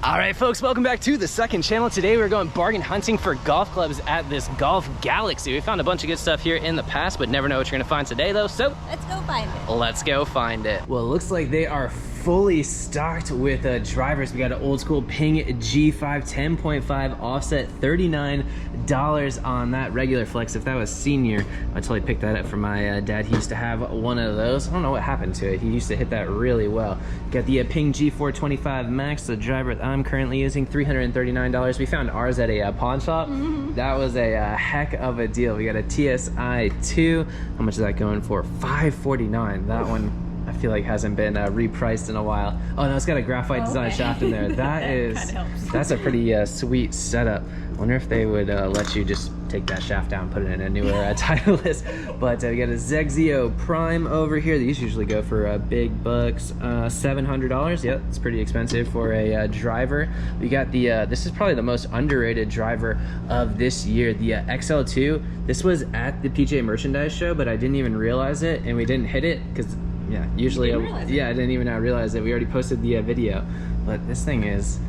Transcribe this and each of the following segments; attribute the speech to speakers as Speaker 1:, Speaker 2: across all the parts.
Speaker 1: All right, folks, welcome back to the second channel. Today we're going bargain hunting for golf clubs at this Golf Galaxy. We found a bunch of good stuff here in the past, but never know what you're gonna find today though, so
Speaker 2: let's go find it.
Speaker 1: Let's go find it. Well, it looks like they are fully stocked with drivers. We got an old school Ping G5 10.5 offset, $39 on that. Regular flex. If that was senior, I totally picked that up for my dad. He used to have one of those. I don't know what happened to it. He used to hit that really well. Got the Ping G4 25 Max, the driver that I'm currently using, $339. We found ours at a pawn shop. That was a heck of a deal. We got a TSI 2. How much is that going for? $549. That one I feel like hasn't been repriced in a while. Oh no, it's got a graphite design shaft in there. That's a pretty sweet setup. Wonder if they would let you just take that shaft down, put it in a newer Titleist. But we got a Zexio Prime over here. These usually go for big bucks, $700. Yep, it's pretty expensive for a driver. We got the this is probably the most underrated driver of this year, the XL2. This was at the PGA Merchandise show, but I didn't even realize it, and we didn't hit it because yeah, usually I didn't even realize it. We already posted the video, but this thing is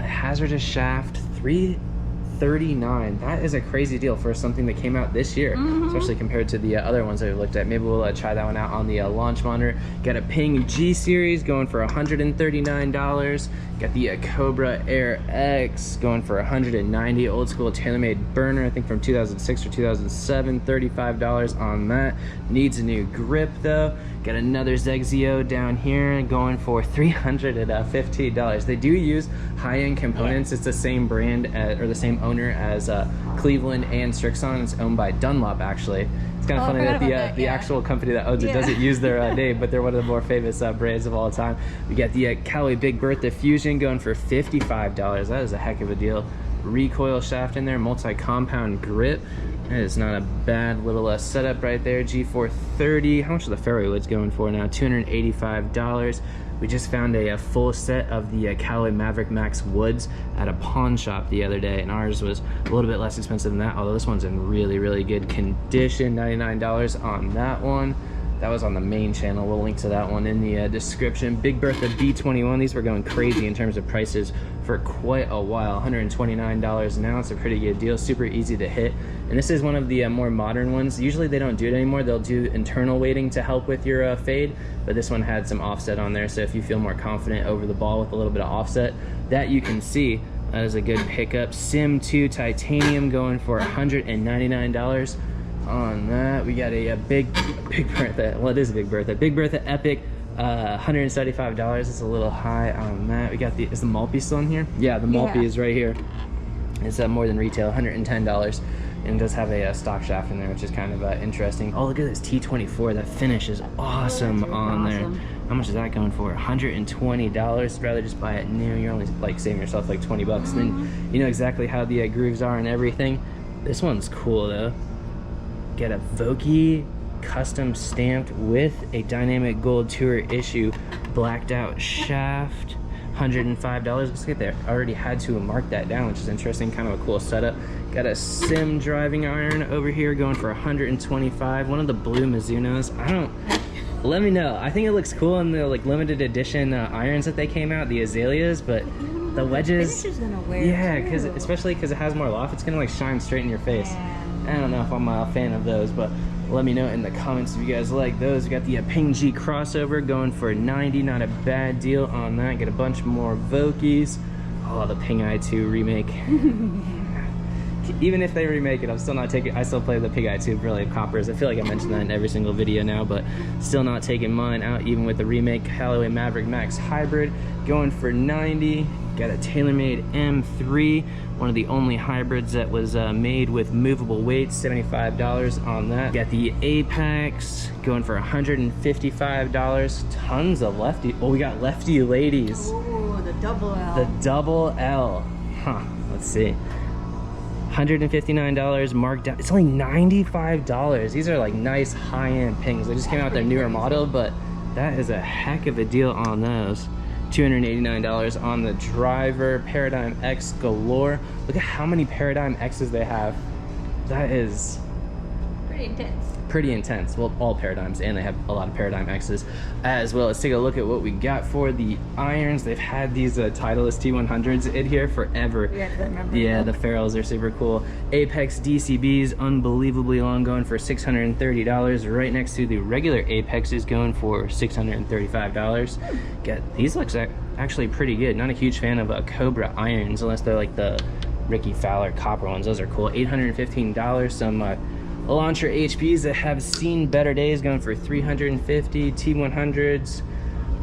Speaker 1: a hazardous shaft, $339. That is a crazy deal for something that came out this year, especially compared to the other ones that we looked at. Maybe we'll try that one out on the launch monitor. Got a Ping G series going for $139. Got the Cobra Air X going for $190. Old school TaylorMade burner, I think from 2006 or 2007, $35 on that. Needs a new grip though. Got another Zexio down here going for $315. They do use high-end components. It's the same brand or the same owner as Cleveland and Strixon. It's owned by Dunlop actually. It's kind of funny that the actual company that owns it doesn't use their name, but they're one of the more famous brands of all time. We got the Callaway Big Bertha Fusion going for $55. That is a heck of a deal. Recoil shaft in there, multi-compound grip. That is not a bad little setup right there. G430. How much are the fairway woods going for now? $285. We just found a full set of the Callaway Maverick Max woods at a pawn shop the other day, and ours was a little bit less expensive than that, although this one's in really, really good condition. $99 on that one. That was on the main channel. We'll link to that one in the description. Big Bertha B21. These were going crazy in terms of prices for quite a while. $129 now. It's a pretty good deal. Super easy to hit. And this is one of the more modern ones. Usually they don't do it anymore. They'll do internal weighting to help with your fade, but this one had some offset on there. So if you feel more confident over the ball with a little bit of offset, that you can see. That is a good pickup. Sim 2 titanium going for $199. On that, we got a Big Bertha. Well, it is a Big Bertha. Big Bertha Epic, $175. It's a little high on that. We got is the Malpe still in here? Yeah, the Malpe is right here. It's more than retail, $110. And it does have a stock shaft in there, which is kind of interesting. Oh, look at this T24. That finish is awesome on there. How much is that going for? $120. Rather just buy it new. You're only like saving yourself like 20 bucks. Then you know exactly how the grooves are and everything. This one's cool though. Get a Vokey custom stamped with a Dynamic Gold Tour issue blacked out shaft, $105. Looks like they already had to mark that down, which is interesting. Kind of a cool setup. Got a Sim driving iron over here going for $125. One of the blue Mizunos. Let me know. I think it looks cool in the like limited edition irons that they came out, the azaleas, but the wedges, because especially because it has more loft, it's gonna like shine straight in your face. I don't know if I'm a fan of those, but let me know in the comments if you guys like those. We got the Ping G crossover going for $90. Not a bad deal on that. Get a bunch more Vokeys. Oh, the Ping I2 remake. Even if they remake it, I'm still not taking. I still play the Ping I2 Brilliant Coppers. I feel like I mentioned that in every single video now, but still not taking mine out, even with the remake Callaway Maverick Max Hybrid going for $90. Got a TaylorMade M3, one of the only hybrids that was made with movable weights, $75 on that. Got the Apex going for $155. Tons of lefty. Oh, we got lefty ladies.
Speaker 2: Oh, the double L.
Speaker 1: The double L. Huh. Let's see. $159 marked down. It's only $95. These are like nice high-end pings. They just came out with their newer model, but that is a heck of a deal on those. $289 on the driver. Paradigm X galore. Look at how many Paradigm X's they have. That is
Speaker 2: pretty intense.
Speaker 1: Pretty intense. Well, all Paradigms, and they have a lot of Paradigm X's as well. Let's take a look at what we got for the irons. They've had these Titleist T100s in here forever. Yeah, the ferrules are super cool. Apex DCBs, unbelievably long, going for $630. Right next to the regular Apexes, going for $635. These looks actually pretty good. Not a huge fan of Cobra irons, unless they're like the Ricky Fowler copper ones. Those are cool. $815. Some Elantra HPs that have seen better days, going for $350. T100s.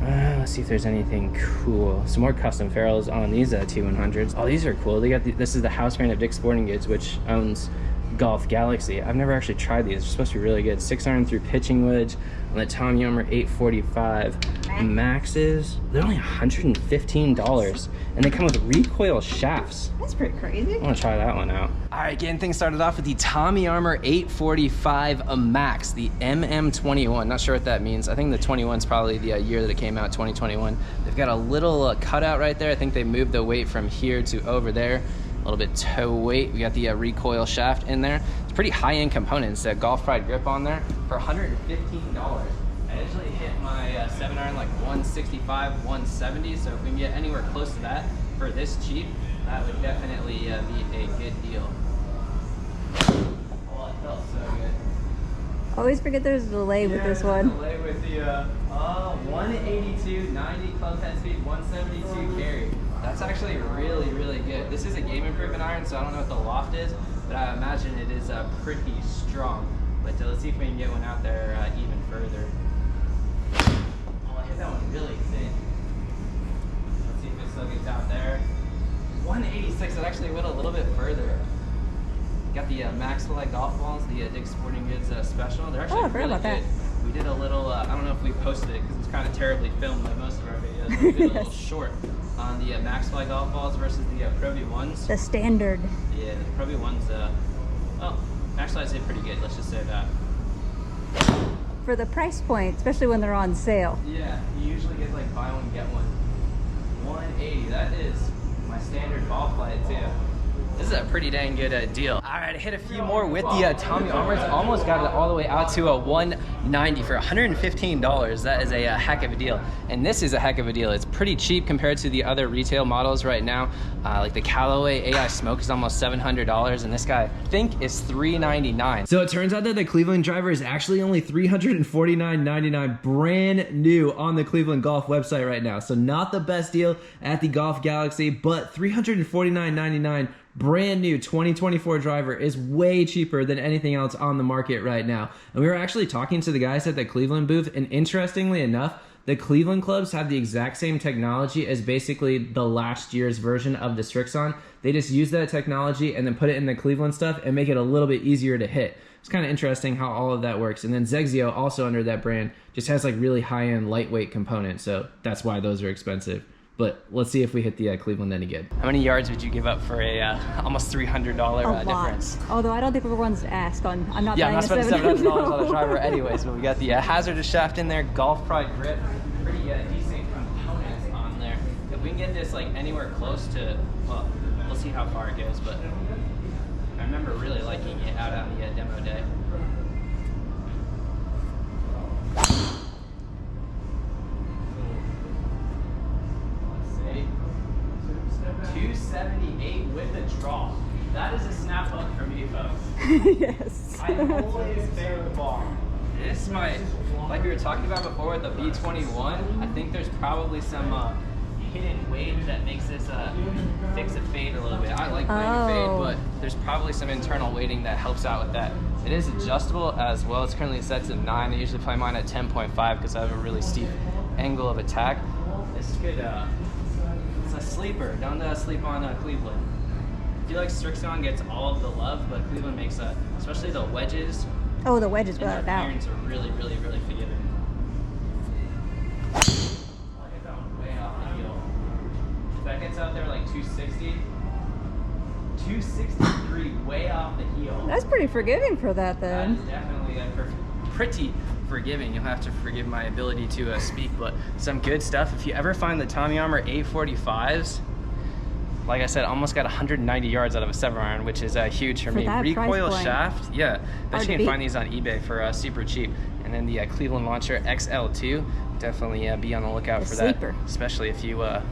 Speaker 1: Let's see if there's anything cool. Some more custom ferrules on these T100s. Oh, these are cool. They got this is the house brand of Dick's Sporting Goods, which owns Golf Galaxy. I've never actually tried these. They're supposed to be really good. 6-iron through pitching wedge on the Tommy Armour 845 Maxes. They're only $115, and they come with recoil shafts.
Speaker 2: That's pretty crazy.
Speaker 1: I want to try that one out. All right, getting things started off with the Tommy Armour 845 Max, the MM21. Not sure what that means. I think the 21's probably the year that it came out, 2021. They've got a little cutout right there. I think they moved the weight from here to over there. A little bit toe weight. We got the recoil shaft in there. It's pretty high-end components. Golf Pride grip on there for $115. I usually hit my 7-iron like 165, 170. So if we can get anywhere close to that for this cheap, that would definitely be a good deal. Oh, it felt so good.
Speaker 2: Always forget there's a delay with this one.
Speaker 1: Delay with the 182, 90 club head speed, 172 carry. That's actually really, really good. This is a game improvement iron, so I don't know what the loft is, but I imagine it is pretty strong. But let's see if we can get one out there even further. Oh, I hit that one really thin. Let's see if it still gets out there. 186, it actually went a little bit further. Got the Maxwell golf balls, the Dick's Sporting Goods special. They're actually really good. We did a little, I don't know if we posted it because it's kind of terribly filmed like most of our videos. We did a little short on the Maxwell golf balls versus the Pro V1s.
Speaker 2: The standard.
Speaker 1: Yeah, the Pro V1s, well, actually I'd say pretty good. Let's just say that.
Speaker 2: For the price point, especially when they're on sale.
Speaker 1: Yeah, you usually get like buy one, get one. 180, that is my standard ball play too. This is a pretty dang good deal. All right, I hit a few more with the Tommy Armours. Almost got it all the way out to a 190 for $115. That is a heck of a deal. And this is a heck of a deal. It's pretty cheap compared to the other retail models right now. Like the Callaway AI Smoke is almost $700, and this guy, I think, is $399. So it turns out that the Cleveland driver is actually only $349.99 brand new on the Cleveland Golf website right now. So not the best deal at the Golf Galaxy, but $349.99 brand new 2024 driver is way cheaper than anything else on the market right now. And we were actually talking to the guys at the Cleveland booth, and interestingly enough, the Cleveland clubs have the exact same technology as basically the last year's version of the Strixon. They just use that technology and then put it in the Cleveland stuff and make it a little bit easier to hit. It's kind of interesting how all of that works. And then Zexio, also under that brand, just has like really high-end lightweight components, so that's why those are expensive. But let's see if we hit the Cleveland any good. How many yards would you give up for a almost $300 difference?
Speaker 2: Although I don't think we're ones to ask on. I'm not
Speaker 1: buying
Speaker 2: spending
Speaker 1: $700 on a driver anyways. But we got the hazardous shaft in there, Golf Pride grip, pretty decent components on there. If we can get this like anywhere close to, well, we'll see how far it goes. But I remember really liking it out on the demo day. 278 with a draw. That is a snap hook for me, folks.
Speaker 2: Yes.
Speaker 1: I always favor the ball. This might, like we were talking about before with the B21, I think there's probably some hidden weight that makes this fix a fade a little bit. I like playing fade, but there's probably some internal weighting that helps out with that. It is adjustable as well. It's currently set to 9. I usually play mine at 10.5 because I have a really steep angle of attack. This could, it's a sleeper. Don't sleep on Cleveland. I feel like Strixon gets all of the love, but Cleveland makes, especially the wedges.
Speaker 2: Oh, the wedges, without a doubt.
Speaker 1: Irons are really, really, really forgiving. Oh, I hit that one way off the heel. If that gets out there like 260, 263 way off the heel.
Speaker 2: That's pretty forgiving for that, then.
Speaker 1: That is definitely pretty forgiving. You'll have to forgive my ability to speak, but some good stuff. If you ever find the Tommy Armour 845s, like I said, almost got 190 yards out of a 7-iron, which is huge for me.
Speaker 2: that price
Speaker 1: Recoil
Speaker 2: point.
Speaker 1: shaft, yeah. Bet
Speaker 2: Hard
Speaker 1: you
Speaker 2: to
Speaker 1: can
Speaker 2: beat.
Speaker 1: find these on eBay for super cheap. And then the Cleveland Launcher XL2, definitely be on the lookout for
Speaker 2: sleeper.
Speaker 1: that, especially if you want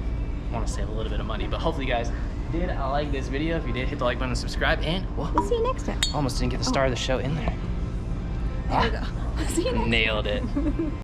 Speaker 1: to save a little bit of money. But hopefully you guys did like this video. If you did, hit the like button and subscribe. And
Speaker 2: We'll see you next time.
Speaker 1: almost didn't get the star of the show in there.
Speaker 2: There we go. See you next time.
Speaker 1: Nailed it.